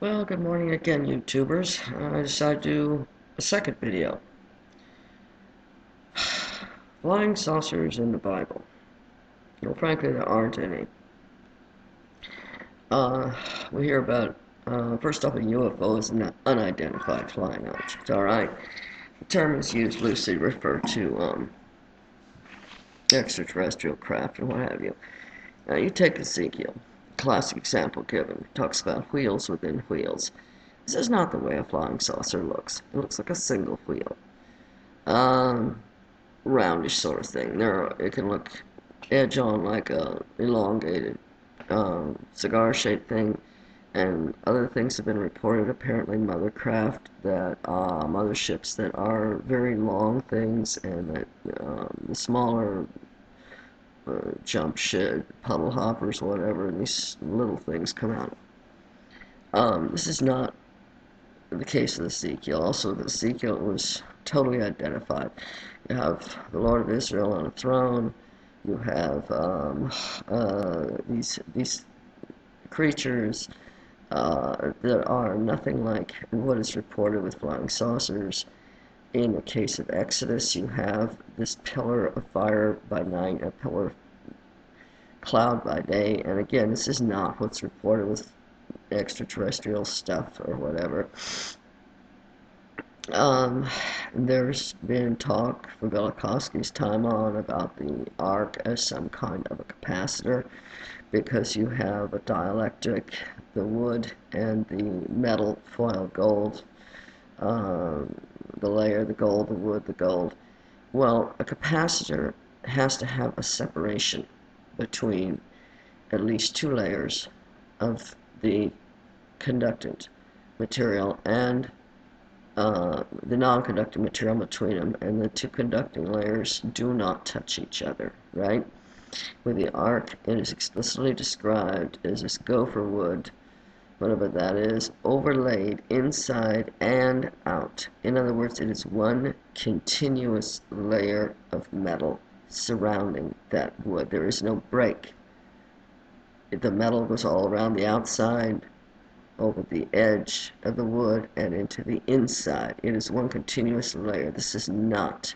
Well, good morning again, YouTubers. I decided to do a second video. Flying saucers in the Bible. Well, frankly, there aren't any. Uh, we hear about, first off, a UFO is an unidentified flying object, alright? The term is used loosely to refer to extraterrestrial craft and what have you. Now, you take Ezekiel, classic example given, talks about wheels within wheels. This is not the way a flying saucer looks. It looks like a single wheel. Roundish sort of thing. It can look edge on like a elongated cigar-shaped thing, and other things have been reported. Apparently, motherships that are very long things, and that the smaller jump ship, puddle hoppers, whatever, and these little things come out. This is not the case of Ezekiel. Also, Ezekiel was totally identified. You have the Lord of Israel on a throne. You have these creatures that are nothing like what is reported with flying saucers. In the case of Exodus, you have this pillar of fire by night, a pillar of cloud by day, and again, this is not what's reported with extraterrestrial stuff or whatever. There's been talk from Velikovsky's time on about the ark as some kind of a capacitor, because you have a dielectric, the wood and the metal foil gold, the layer, the gold, the wood, the gold. Well, a capacitor has to have a separation between at least two layers of the conductant material and the non-conducting material between them, and the two conducting layers do not touch each other, right? With the ark, it is explicitly described as this gopher wood, whatever that is, overlaid inside and out. In other words, it is one continuous layer of metal surrounding that wood. There is no break. The metal goes all around the outside, over the edge of the wood, and into the inside. It is one continuous layer. This is not,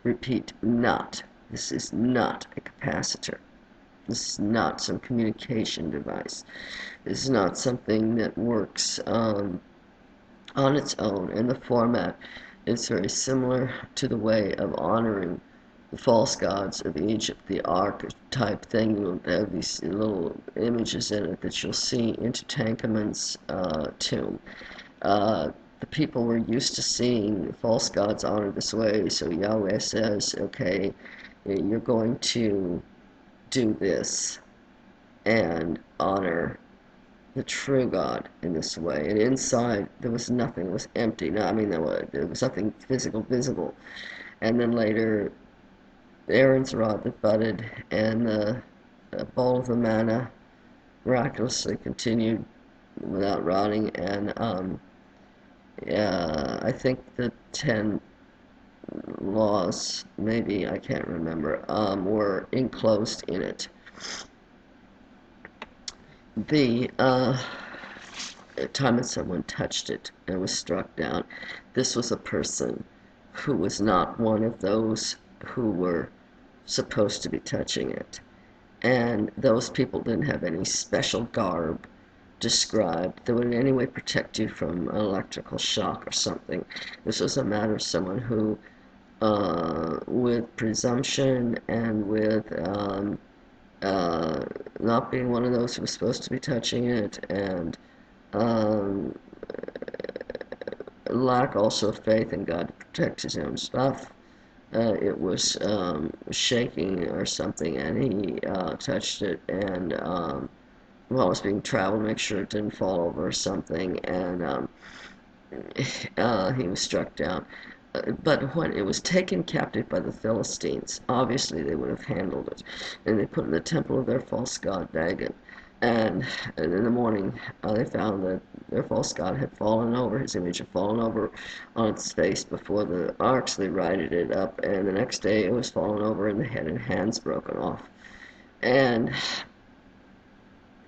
repeat, not, this is not a capacitor. This is not some communication device. This is not something that works on its own, and the format is very similar to the way of honoring the false gods of Egypt, the ark type thing. You'll have these little images in it that you'll see in Tutankhamun's tomb. The people were used to seeing false gods honored this way, so Yahweh says, okay, you're going to do this and honor the true God in this way. And inside there was nothing, it was empty. No, I mean, there was nothing physical visible. And then later, Aaron's rod that budded, and the bowl of the manna miraculously continued without rotting, and I think the 10 laws, maybe, I can't remember, were enclosed in it. The time that someone touched it and was struck down, this was a person who was not one of those who were supposed to be touching it. And those people didn't have any special garb described that would in any way protect you from an electrical shock or something. This was a matter of someone who, with presumption and with not being one of those who was supposed to be touching it, and lack also of faith in God to protect his own stuff. It was shaking or something, and he touched it, and while it was being traveled, make sure it didn't fall over or something, and he was struck down. But when it was taken captive by the Philistines, obviously they would have handled it, and they put it in the temple of their false god Dagon. And in the morning, they found that their false god had fallen over, his image had fallen over on its face before the ark, so they righted it up, and the next day it was fallen over and the head and hands broken off. And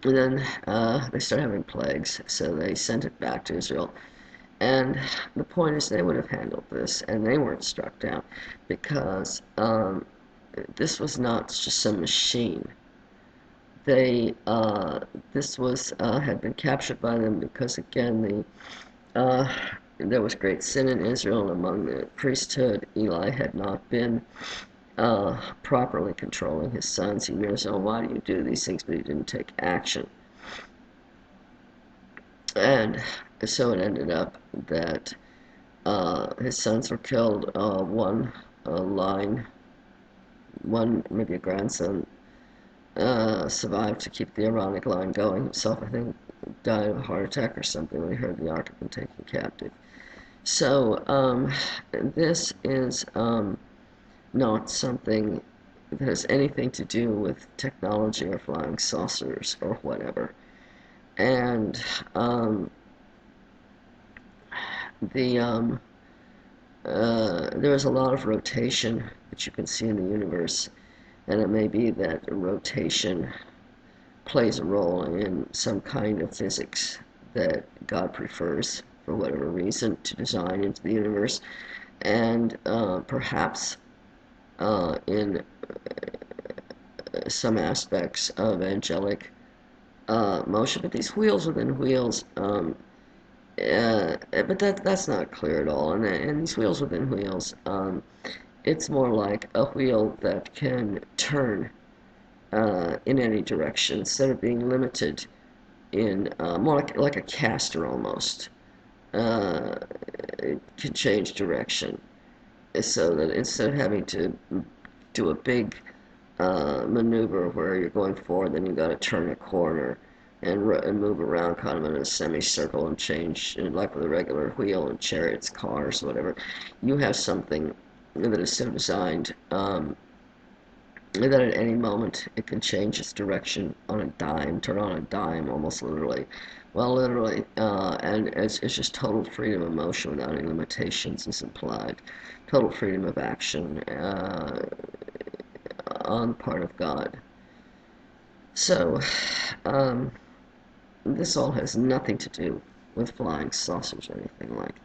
And then they started having plagues, so they sent it back to Israel. And the point is, they would have handled this, and they weren't struck down because this was not just some machine. They this was had been captured by them because again there was great sin in Israel among the priesthood. Eli had not been properly controlling his sons. He knows, oh, why do you do these things? But he didn't take action. And so it ended up that his sons were killed. One maybe a grandson, survived to keep the Aaronic line going. Himself, I think, died of a heart attack or something when he heard the ark had been taken captive. So this is not something that has anything to do with technology or flying saucers or whatever. And there is a lot of rotation that you can see in the universe, and it may be that rotation plays a role in some kind of physics that God prefers for whatever reason to design into the universe, and perhaps in some aspects of angelic motion. But these wheels within wheels, but that's not clear at all. And these wheels within wheels, it's more like a wheel that can turn in any direction instead of being limited in more like a caster almost. It can change direction so that instead of having to do a big maneuver where you're going forward, then you got to turn a corner and move around kind of in a semicircle and change, like with a regular wheel in chariots, cars, whatever. You have something that is so designed that at any moment it can change its direction on a dime, turn on a dime, almost literally. Well, literally, and it's just total freedom of motion without any limitations is implied. Total freedom of action on the part of God. So, this all has nothing to do with flying saucers or anything like